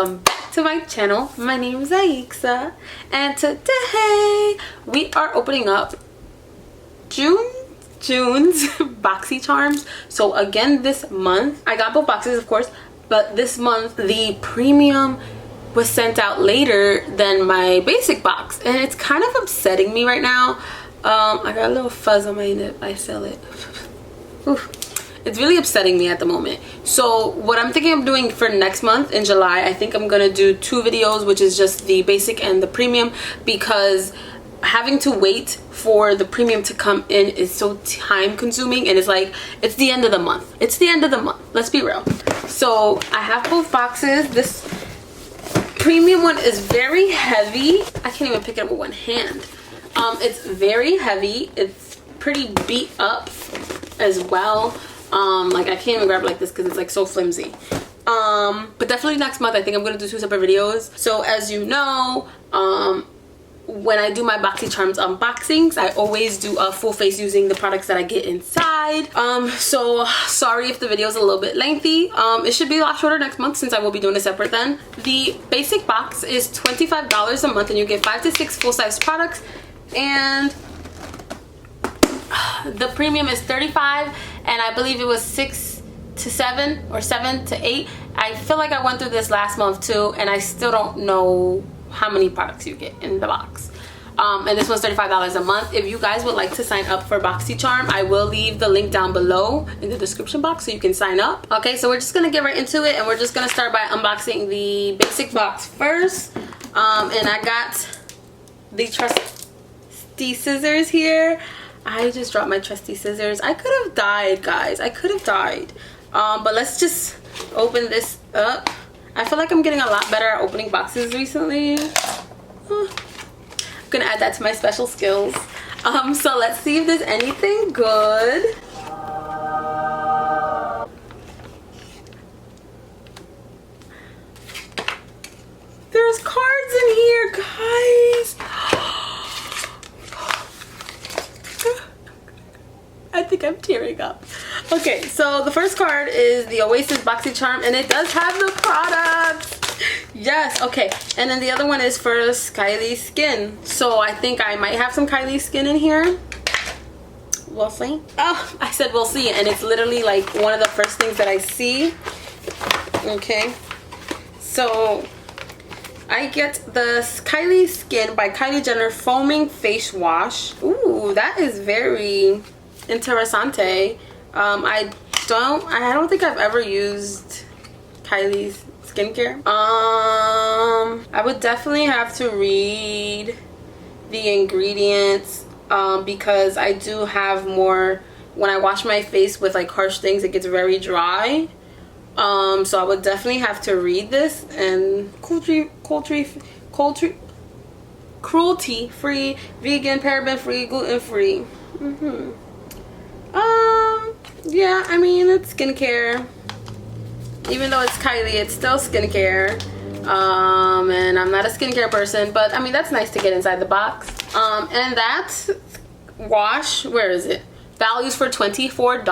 welcome back to my channel. My name is Aixa, and today we are opening up June's Boxycharms. So again, this month I got both boxes, of course, but this month the premium was sent out later than my basic box, and it's kind of upsetting me right now. I got a little fuzz on my nip. I feel it. Oof. It's really upsetting me at the moment. So what I'm thinking of doing for next month in July, I think I'm gonna do 2 videos, which is just the basic and the premium, because having to wait for the premium to come in is so time consuming, and it's like, it's the end of the month. It's the end of the month, let's be real. So I have both boxes. This premium one is very heavy. I can't even pick it up with one hand. It's very heavy. It's pretty beat up as well. Like I can't even grab it like this because it's like so flimsy. But definitely next month I think I'm gonna do 2 separate videos. So as you know, when I do my Boxycharms unboxings, I always do a full face using the products that I get inside. So sorry if the video is a little bit lengthy. It should be a lot shorter next month since I will be doing it separate then. The basic box is $25 a month, and you get 5 to 6 full-size products, and the premium is $35, and I believe it was 6 to 7 or 7 to 8. I feel like I went through this last month too, and I still don't know how many products you get in the box. And this one's $35 a month. If you guys would like to sign up for Boxycharm, I will leave the link down below in the description box so you can sign up. Okay, so we're just gonna get right into it, and we're just gonna start by unboxing the basic box first. And I got the trusty scissors here. I just dropped my trusty scissors. I could have died, guys. I could have died. But let's just open this up. I feel like I'm getting a lot better at opening boxes recently. I'm gonna add that to my special skills. So let's see if there's anything good. There's cards in here, guys. I think I'm tearing up. Okay, so the first card is the Oasis Boxycharm, and it does have the products. Yes, okay. And then the other one is for Kylie skin. So I think I might have some Kylie skin in here. We'll see. Oh, I said we'll see, and it's literally like one of the first things that I see. Okay. So I get the Kylie Skin by Kylie Jenner Foaming Face Wash. Ooh, that is very interessante. I don't think I've ever used Kylie's skincare. I would definitely have to read the ingredients, because I do have more, when I wash my face with like harsh things, it gets very dry. So I would definitely have to read this. And cruelty free, vegan, paraben free, gluten free. Yeah, I mean, it's skincare. Even though it's Kylie, it's still skincare. And I'm not a skincare person, but I mean, that's nice to get inside the box. And that wash, where is it? Values for $24.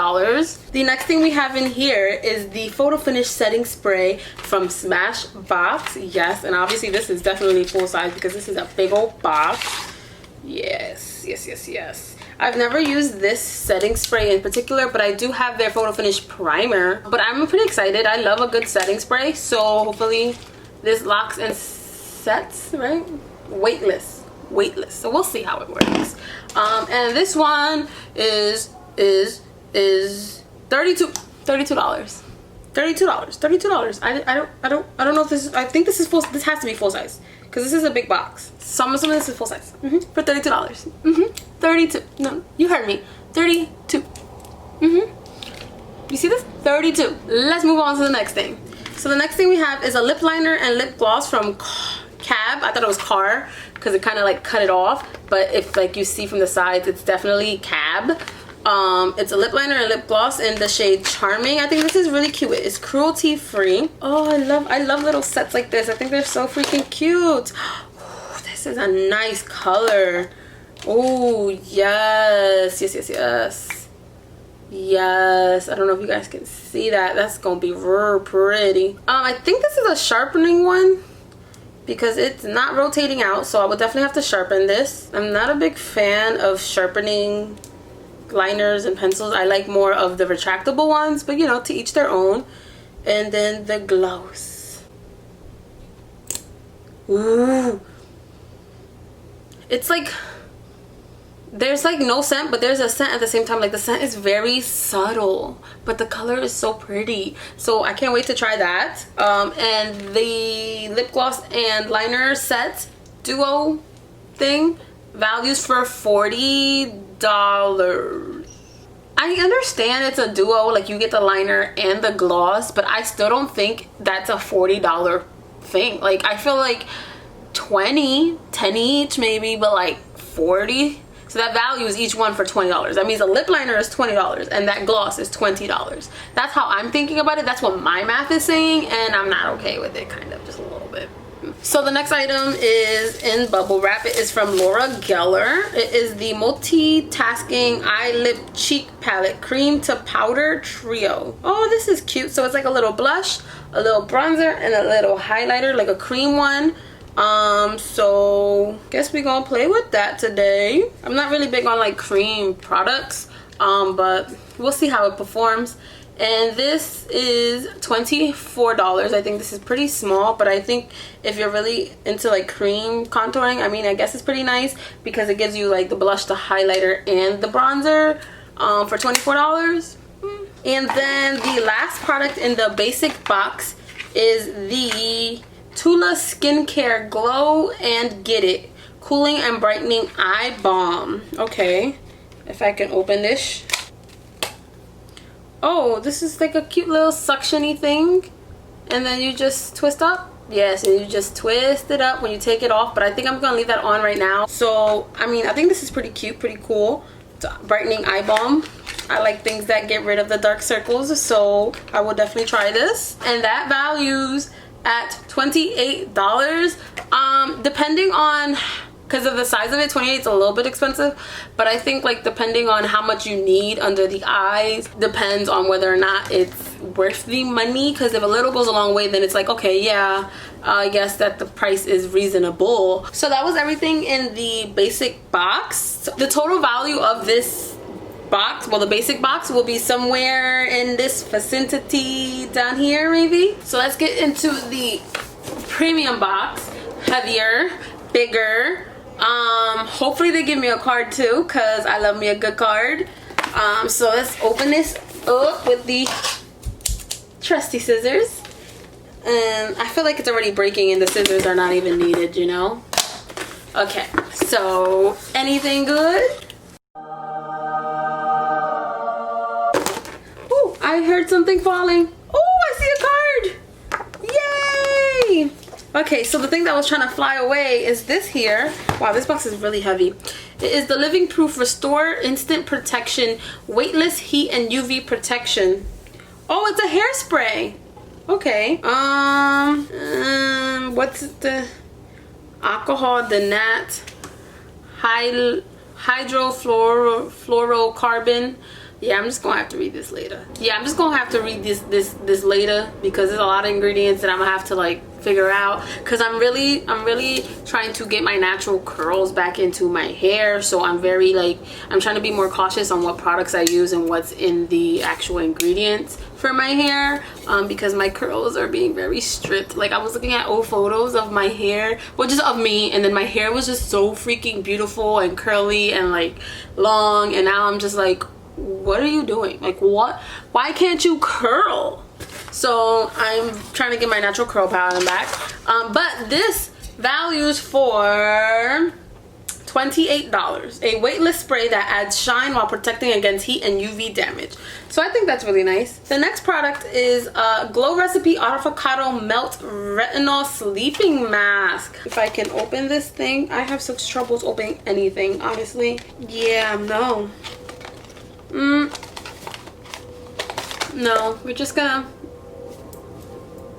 The next thing we have in here is the Photo Finish Setting Spray from Smashbox. Yes, and obviously this is definitely full size because this is a big old box. Yes, yes, yes, yes. I've never used this setting spray in particular, but I do have their Photo Finish Primer. But I'm pretty excited. I love a good setting spray, so hopefully this locks and sets, right? Weightless. So we'll see how it works. And this one is $32. I don't know if this is, I think this is full, this has to be full size because this is a big box. Some of this is full size. For $32. 32. No, you heard me. 32. You see this? 32. Let's move on to the next thing. So the next thing we have is a lip liner and lip gloss from Cab. I thought it was Car because it kind of like cut it off, but if like you see from the sides, it's definitely Cab. It's a lip liner and lip gloss in the shade Charming. I think this is really cute. It's cruelty free. Oh, I love little sets like this. I think they're so freaking cute. Ooh, this is a nice color. Oh yes. Yes, I don't know if you guys can see that. That's gonna be real pretty. I think this is a sharpening one because it's not rotating out, so I would definitely have to sharpen this. I'm not a big fan of sharpening liners and pencils. I like more of the retractable ones, but you know, to each their own. And then the gloss. Ooh, it's like there's like no scent, but there's a scent at the same time. Like the scent is very subtle, but the color is so pretty, so I can't wait to try that. And the lip gloss and liner set duo thing values for $40. I understand it's a duo, like you get the liner and the gloss, but I still don't think that's a $40 thing. Like I feel like 10 each maybe, but like 40. So that values each one for $20. That means a lip liner is $20 and that gloss is $20. That's how I'm thinking about it. That's what my math is saying, and I'm not okay with it, kind of, just a little bit. So the next item is in bubble wrap. It is from Laura Geller. It is the Multitasking Eye Lip Cheek Palette Cream to Powder Trio. Oh, this is cute. So it's like a little blush, a little bronzer, and a little highlighter, like a cream one. So guess we're gonna play with that today. I'm not really big on like cream products, but we'll see how it performs. And this is $24. I think this is pretty small, but I think if you're really into like cream contouring, I mean, I guess it's pretty nice because it gives you like the blush, the highlighter, and the bronzer for $24. And then the last product in the basic box is the Tula Skincare Glow and Get It Cooling and Brightening Eye Balm. Okay, if I can open this. Oh, this is like a cute little suction-y thing, and then you just twist up. Yes, and you just twist it up when you take it off, but I think I'm gonna leave that on right now. So I mean, I think this is pretty cute, pretty cool. It's a brightening eye balm. I like things that get rid of the dark circles, so I will definitely try this. And that values at $28. Depending on, because of the size of it, 28 is a little bit expensive, but I think like depending on how much you need under the eyes depends on whether or not it's worth the money. Because if a little goes a long way, then it's like, okay, yeah, I guess that the price is reasonable. So that was everything in the basic box. So the total value of this box, well, the basic box will be somewhere in this vicinity down here maybe. So let's get into the premium box. Heavier, bigger. Hopefully they give me a card too, because I love me a good card. So let's open this up with the trusty scissors. And I feel like it's already breaking and the scissors are not even needed, you know. Okay, so anything good? Oh, I heard something falling. Oh, I see a card. Yay! Okay, so the thing that was trying to fly away is this here. Wow, this box is really heavy. It is the Living Proof Restore Instant Protection Weightless Heat and UV Protection. Oh, it's a hairspray. Okay. What's the alcohol denat hydrofluorocarbon. Yeah, I'm just gonna have to read this later. Yeah, I'm just gonna have to read this later because there's a lot of ingredients that I'm gonna have to like figure out, because I'm really trying to get my natural curls back into my hair. So I'm trying to be more cautious on what products I use and what's in the actual ingredients for my hair, because my curls are being very stripped. Like, I was looking at old photos of my hair, well, just of me, and then my hair was just so freaking beautiful and curly and like long, and now I'm just like, what are you doing? Like, what? Why can't you curl? So I'm trying to get my natural curl pattern back. But this values for $28. A weightless spray that adds shine while protecting against heat and UV damage. So I think that's really nice. The next product is a Glow Recipe Avocado Melt Retinol Sleeping Mask. If I can open this thing. I have such troubles opening anything, honestly. Yeah, no. No, we're just gonna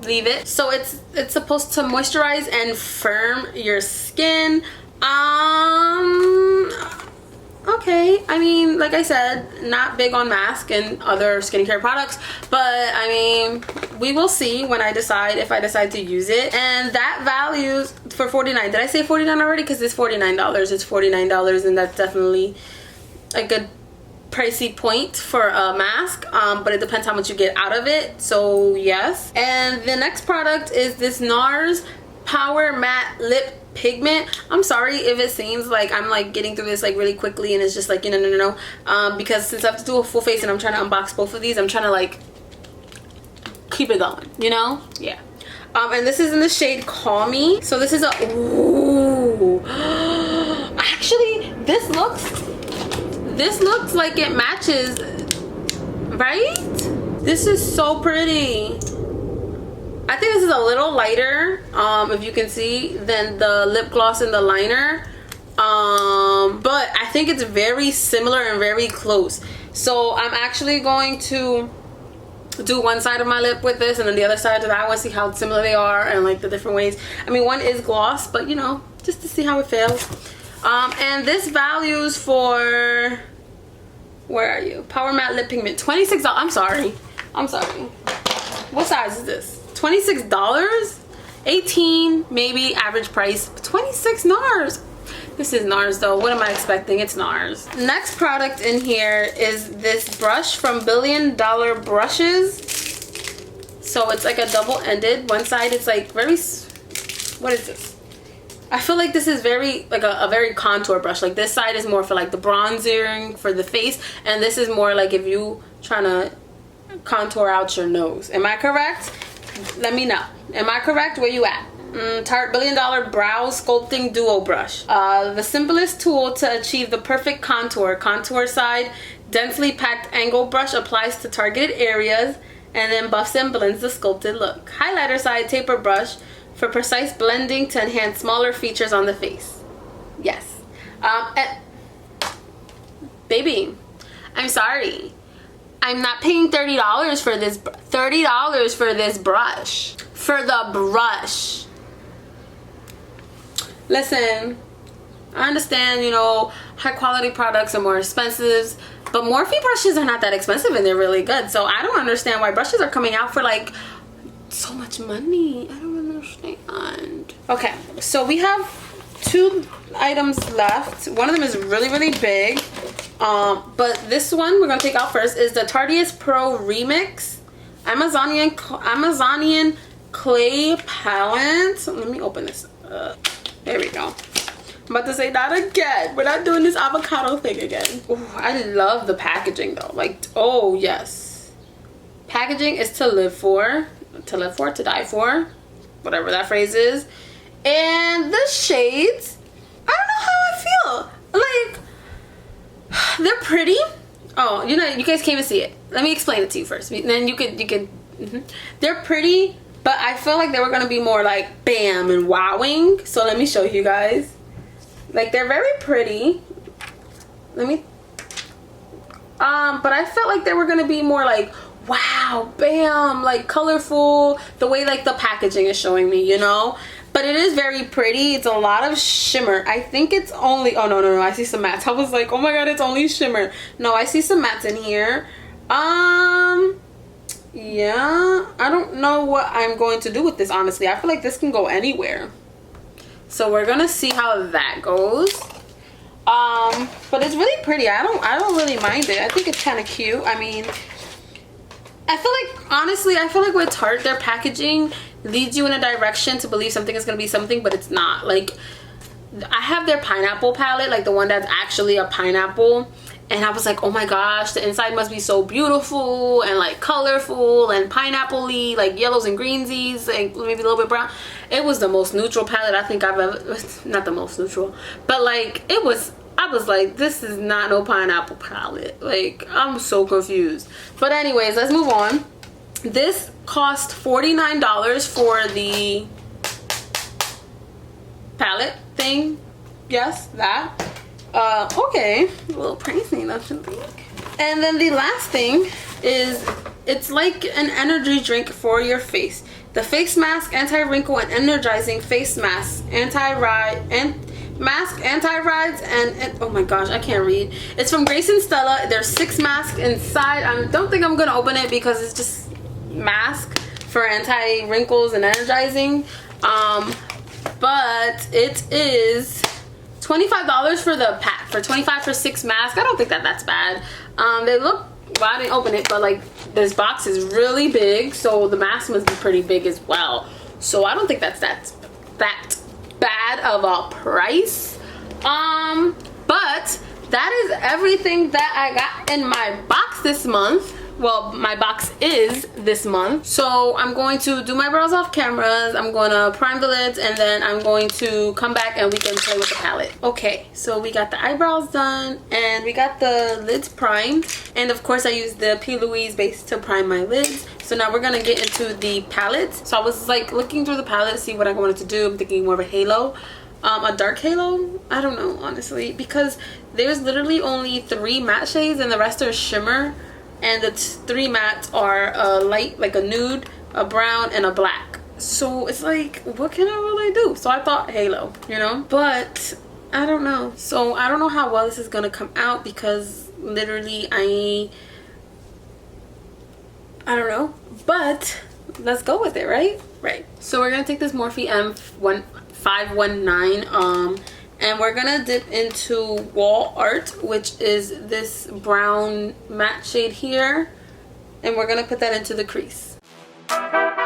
leave it. So it's supposed to moisturize and firm your skin. okay. I mean, like I said, not big on mask and other skincare products, but I mean, we will see when I decide, if I decide to use it. And that values for $49. Did I say $49 already? Because it's $49. It's $49, and that's definitely a good pricey point for a mask, but it depends how much you get out of it, so yes. And the next product is this Nars Power Matte Lip Pigment. I'm sorry if it seems like I'm like getting through this like really quickly and it's just like, no, because since I have to do a full face and I'm trying to unbox both of these, I'm trying to like keep it going, you know? Yeah. And this is in the shade Call Me. So this is a, ooh, actually this looks like it matches, right? This is so pretty. I think this is a little lighter, if you can see, than the lip gloss and the liner. But I think it's very similar and very close. So I'm actually going to do one side of my lip with this and then the other side of that. I want to see how similar they are and like the different ways. I mean, one is gloss, but you know, just to see how it feels. And this values for, where are you? Power Matte Lip Pigment, $26. I'm sorry. What size is this? $26? 18 maybe average price. 26 Nars. This is Nars though. What am I expecting? It's Nars. Next product in here is this brush from Billion Dollar Brushes. So it's like a double-ended. One side it's like very, what is this? I feel like this is very like a very contour brush. Like this side is more for like the bronzing for the face, and this is more like if you trying to contour out your nose. Am I correct? Let me know. Am I correct? Where you at? Tarte Billion Dollar Brow Sculpting Duo Brush. The simplest tool to achieve the perfect contour. Contour side, densely packed angle brush applies to targeted areas and then buffs and blends the sculpted look. Highlighter side, taper brush for precise blending to enhance smaller features on the face. Yes. Baby, I'm sorry. I'm not paying $30 for this. $30 for this brush. For the brush. Listen, I understand, you know, high quality products are more expensive, but Morphe brushes are not that expensive and they're really good. So I don't understand why brushes are coming out for like so much money. I don't understand. Okay, so we have 2 items left. One of them is really, really big. But this one we're gonna take out first is the Tarte Pro Remix Amazonian Clay Palette. Let me open this up. There we go. I'm about to say that again. We're not doing this avocado thing again. Ooh, I love the packaging though. Like, oh yes. Packaging is to live for. To die for. Whatever that phrase is. And the shades, I don't know how I feel. Like, they're pretty. Oh, you know, you guys can't even see it. Let me explain it to you first. Then you could. They're pretty, but I feel like they were gonna be more like bam and wowing. So let me show you guys. Like, they're very pretty. Let me. But I felt like they were gonna be more like wow, bam, like colorful. The way like the packaging is showing me, you know. But it is very pretty. It's a lot of shimmer. I think it's only, oh no, I see some mattes. I was like, oh my god, it's only shimmer. No, I see some mattes in here. Yeah, I don't know what I'm going to do with this, honestly. I feel like this can go anywhere. So we're gonna see how that goes. But it's really pretty. I don't really mind it. I think it's kind of cute. I mean, I feel like, honestly, I feel like with Tarte, their packaging leads you in a direction to believe something is going to be something, but it's not. Like, I have their pineapple palette, like the one that's actually a pineapple, and I was like, oh my gosh, the inside must be so beautiful and like colorful and pineapple-y, like yellows and greensies and maybe a little bit brown. It was the most neutral palette I think I've ever, not the most neutral, but like it was, I was like, this is not no pineapple palette. Like, I'm so confused. But anyways, let's move on. This cost $49 for the palette thing. Yes, that. Okay, a little pricey, don't you think? And then the last thing is, it's like an energy drink for your face. The face mask, anti-wrinkle and energizing face mask, mask anti-rides, and oh my gosh, I can't read. It's from Grace and Stella. There's 6 masks inside. I don't think I'm gonna open it because it's just mask for anti-wrinkles and energizing. But it is $25 for the pack, for $25 for 6 masks. I don't think that's bad. They look, well, I didn't open it, but like this box is really big, so the mask must be pretty big as well. So I don't think that's that bad of a price. But that is everything that I got in my box this month. Well, my box is this month. So I'm going to do my brows off cameras. I'm going to prime the lids, and then I'm going to come back and we can play with the palette. Okay, so we got the eyebrows done and we got the lids primed. And of course I used the P. Louise base to prime my lids. So now we're gonna get into the palette. So I was like looking through the palette to see what I wanted to do. I'm thinking more of a halo. A dark halo? I don't know, honestly, because there's literally only 3 matte shades and the rest are shimmer. And the 3 mattes are a light, like a nude, a brown, and a black. So it's like, what can I really do? So I thought halo, you know? But I don't know. So I don't know how well this is gonna come out because literally I don't know. But let's go with it, right? Right. So we're gonna take this Morphe M519 and we're gonna dip into Wall Art, which is this brown matte shade here, and we're gonna put that into the crease. I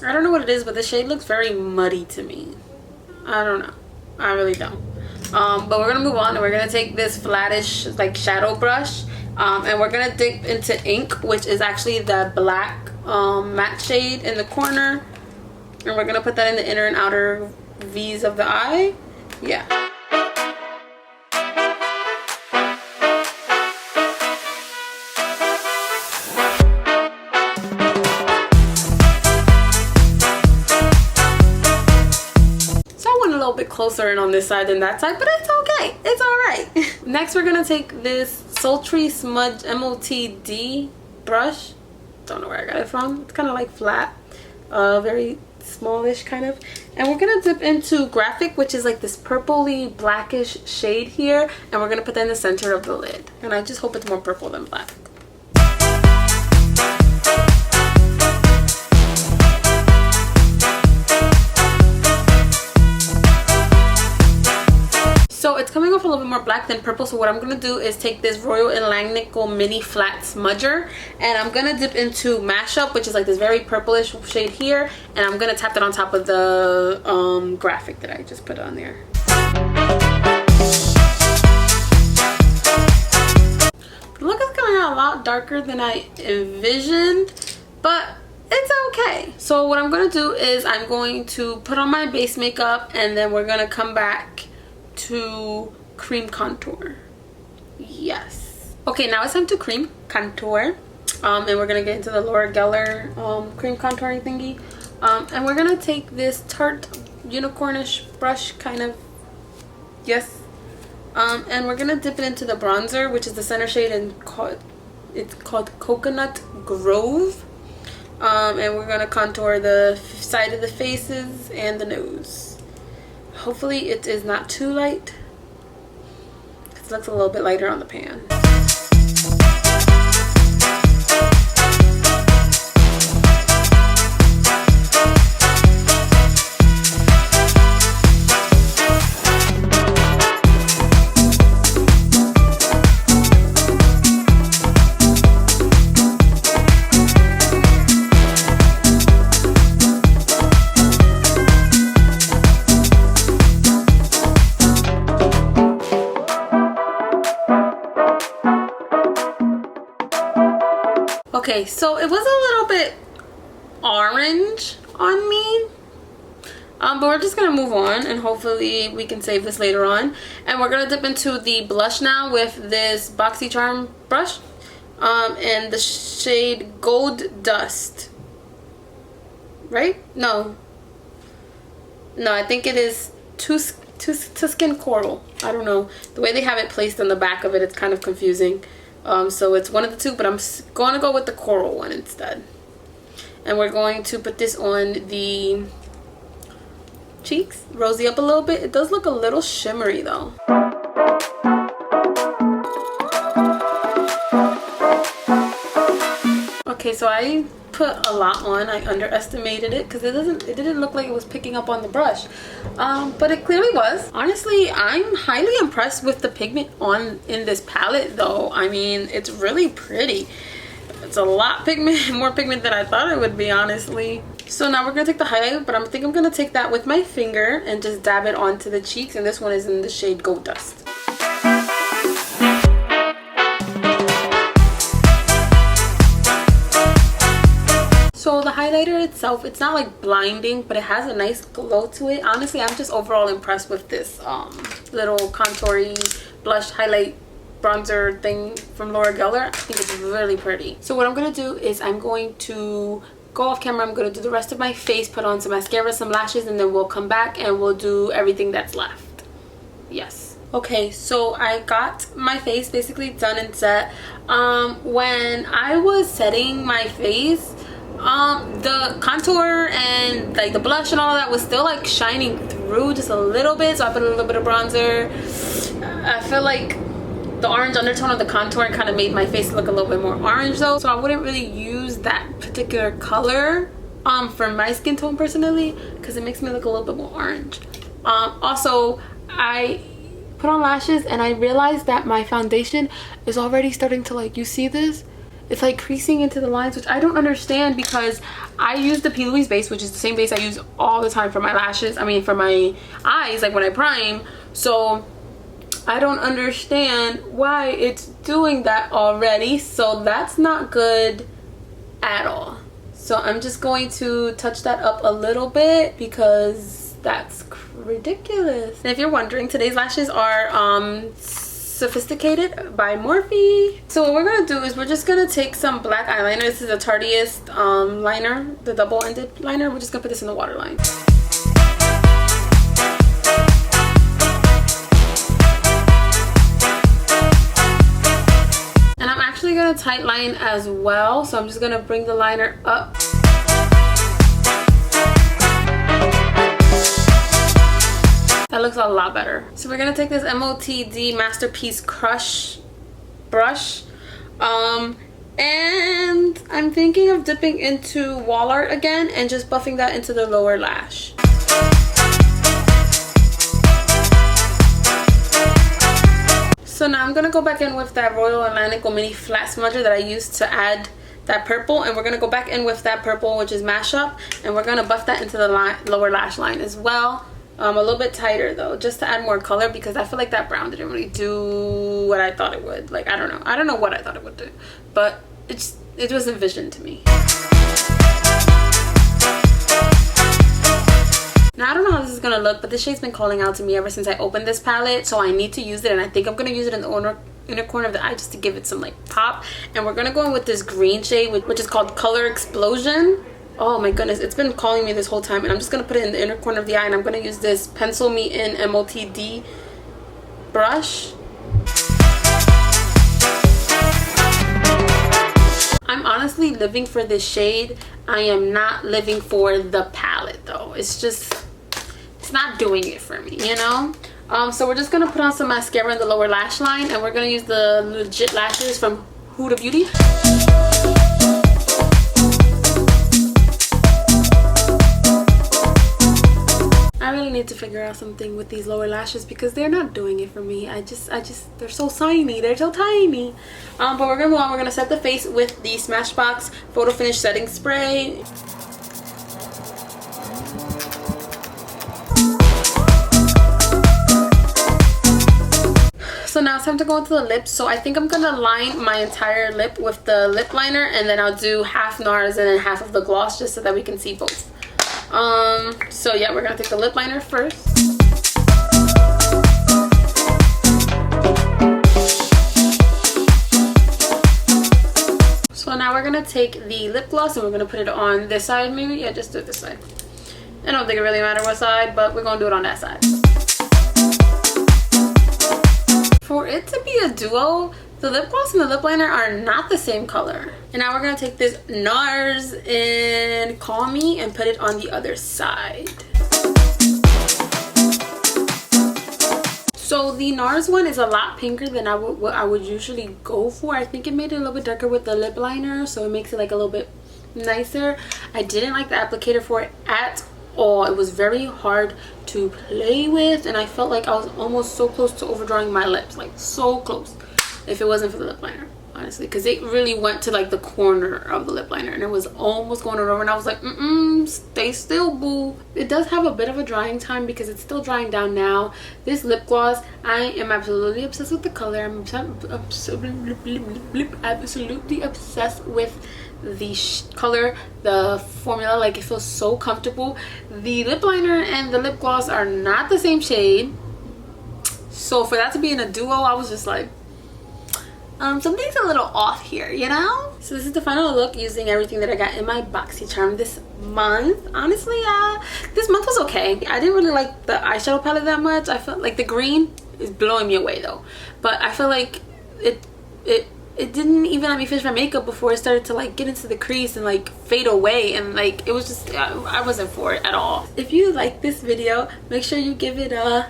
don't know what it is, but the shade looks very muddy to me. I don't know. I really don't. But we're gonna move on, and we're gonna take this flattish like shadow brush, and we're gonna dip into ink, which is actually the black matte shade in the corner, and we're gonna put that in the inner and outer V's of the eye. Yeah. So I went a little bit closer in on this side than that side, but it's okay. It's all right. Next, we're gonna take this Sultry Smudge MOTD brush. Don't know where I got it from. It's kind of like flat, very smallish kind of, and we're gonna dip into Graphic, which is like this purpley blackish shade here, and we're gonna put that in the center of the lid, and I just hope it's more purple than black. So it's coming off a little bit more black than purple, so what I'm going to do is take this Royal & Langnickel Mini Flat Smudger, and I'm going to dip into Mashup, which is like this very purplish shade here, and I'm going to tap that on top of the Graphic that I just put on there. The look is coming out a lot darker than I envisioned, but it's okay. So what I'm going to do is I'm going to put on my base makeup, and then we're going to come back to cream contour. Yes. Okay, now it's time to cream contour, and we're gonna get into the Laura Geller cream contouring thingy, and we're gonna take this Tarte unicornish brush kind of, yes, and we're gonna dip it into the bronzer, which is the center shade, and it's called Coconut Grove, and we're gonna contour the side of the faces and the nose. Hopefully it is not too light. It looks a little bit lighter on the pan. Okay, so it was a little bit orange on me, but we're just gonna move on and hopefully we can save this later on. And we're gonna dip into the blush now with this Boxycharm brush, and the shade Gold Dust, right? No, I think it is Tuscan Coral. I don't know, the way they have it placed on the back of it, it's kind of confusing. So it's one of the two, but I'm going to go with the coral one instead. And we're going to put this on the cheeks, rosy up a little bit. It does look a little shimmery though. Okay, so I put a lot on. I underestimated it because it didn't look like it was picking up on the brush, but it clearly was. Honestly, I'm highly impressed with the pigment in this palette though. I mean, it's really pretty. It's a lot pigment, more pigment than I thought it would be, honestly. So now we're gonna take the highlighter, but I think I'm gonna take that with my finger and just dab it onto the cheeks, and this one is in the shade Gold Dust. So the highlighter itself, it's not like blinding, but it has a nice glow to it. Honestly, I'm just overall impressed with this little contoury blush highlight bronzer thing from Laura Geller. I think it's really pretty. So what I'm gonna do is I'm going to go off camera. I'm gonna do the rest of my face, put on some mascara, some lashes, and then we'll come back and we'll do everything that's left. Yes. Okay, so I got my face basically done and set. When I was setting my face, the contour and like the blush and all that was still like shining through just a little bit, so I put a little bit of bronzer. I feel like the orange undertone of the contour kind of made my face look a little bit more orange though, so I wouldn't really use that particular color for my skin tone personally, because it makes me look a little bit more orange. Also, I put on lashes and I realized that my foundation is already starting to, like, you see this? It's like creasing into the lines, which I don't understand because I use the P. Louise base, which is the same base I use all the time for my lashes. I mean, for my eyes, like when I prime. So I don't understand why it's doing that already. So that's not good at all. So I'm just going to touch that up a little bit because that's ridiculous. And if you're wondering, today's lashes are Sophisticated by Morphe. So what we're gonna do is we're just gonna take some black eyeliner. This is a Tarteist liner, the double-ended liner. We're just gonna put this in the waterline. And I'm actually gonna tight line as well, so I'm just gonna bring the liner up. That looks a lot better. So we're gonna take this MOTD Masterpiece Crush brush, and I'm thinking of dipping into wall art again and just buffing that into the lower lash. So now I'm gonna go back in with that Royal Atlantic Mini Flat Smudger that I used to add that purple, and we're gonna go back in with that purple, which is Mash Up, and we're gonna buff that into the lower lash line as well. A little bit tighter though, just to add more color, because I feel like that brown didn't really do what I thought it would. Like, I don't know what I thought it would do, but it was envisioned to me. Now I don't know how this is gonna look, but this shade's been calling out to me ever since I opened this palette, so I need to use it, and I think I'm gonna use it in the inner corner of the eye just to give it some like pop. And we're gonna go in with this green shade, which is called Color Explosion. Oh my goodness, it's been calling me this whole time, and I'm just gonna put it in the inner corner of the eye, and I'm gonna use this Pencil Me In MOTD brush. I'm honestly living for this shade. I am not living for the palette though. It's not doing it for me, you know? So we're just gonna put on some mascara in the lower lash line, and we're gonna use the Legit Lashes from Huda Beauty. I really need to figure out something with these lower lashes because they're not doing it for me. They're so tiny. They're so tiny. But we're gonna move on. We're gonna set the face with the Smashbox Photo Finish Setting Spray. So now it's time to go into the lips. So I think I'm gonna line my entire lip with the lip liner, and then I'll do half Nars and then half of the gloss, just so that we can see both. So yeah, we're gonna take the lip liner first. So now we're gonna take the lip gloss and we're gonna put it on this side, maybe. Yeah, just do it this side. I don't think it really matters what side, but we're gonna do it on that side. For it to be a duo, the lip gloss and the lip liner are not the same color. And now we're gonna take this Nars in call me and put it on the other side. So the Nars one is a lot pinker than what I would usually go for. I think it made it a little bit darker with the lip liner, so it makes it like a little bit nicer. I didn't like the applicator for it at all. It was very hard to play with, and I felt like I was almost so close to overdrawing my lips, like so close, if it wasn't for the lip liner, honestly, because it really went to like the corner of the lip liner and it was almost going over, and I was like, stay still, boo. It does have a bit of a drying time because it's still drying down now. This lip gloss, I am absolutely obsessed with the color. I'm absolutely obsessed with the color, the formula. Like, it feels so comfortable. The lip liner and the lip gloss are not the same shade, so for that to be in a duo, I was just like, something's a little off here, you know? So this is the final look using everything that I got in my Boxycharm this month. Honestly, this month was okay. I didn't really like the eyeshadow palette that much. I felt like the green is blowing me away though, but I feel like it didn't even let me finish my makeup before it started to like get into the crease and like fade away, and like it was just, I wasn't for it at all. If you like this video, make sure you give it a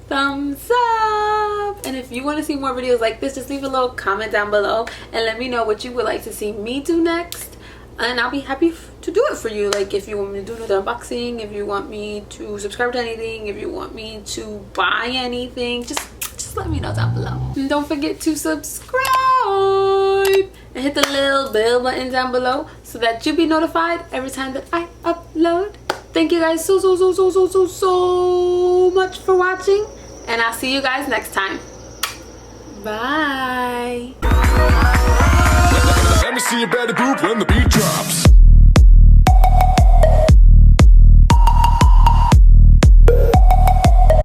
thumbs up, and if you want to see more videos like this, just leave a little comment down below and let me know what you would like to see me do next, and I'll be happy to do it for you. Like, if you want me to do another unboxing, if you want me to subscribe to anything, if you want me to buy anything, just let me know down below. And don't forget to subscribe and hit the little bell button down below so that you'll be notified every time that I upload. Thank you guys so much for watching, and I'll see you guys next time. Bye. Let me see you better group when the beat drops.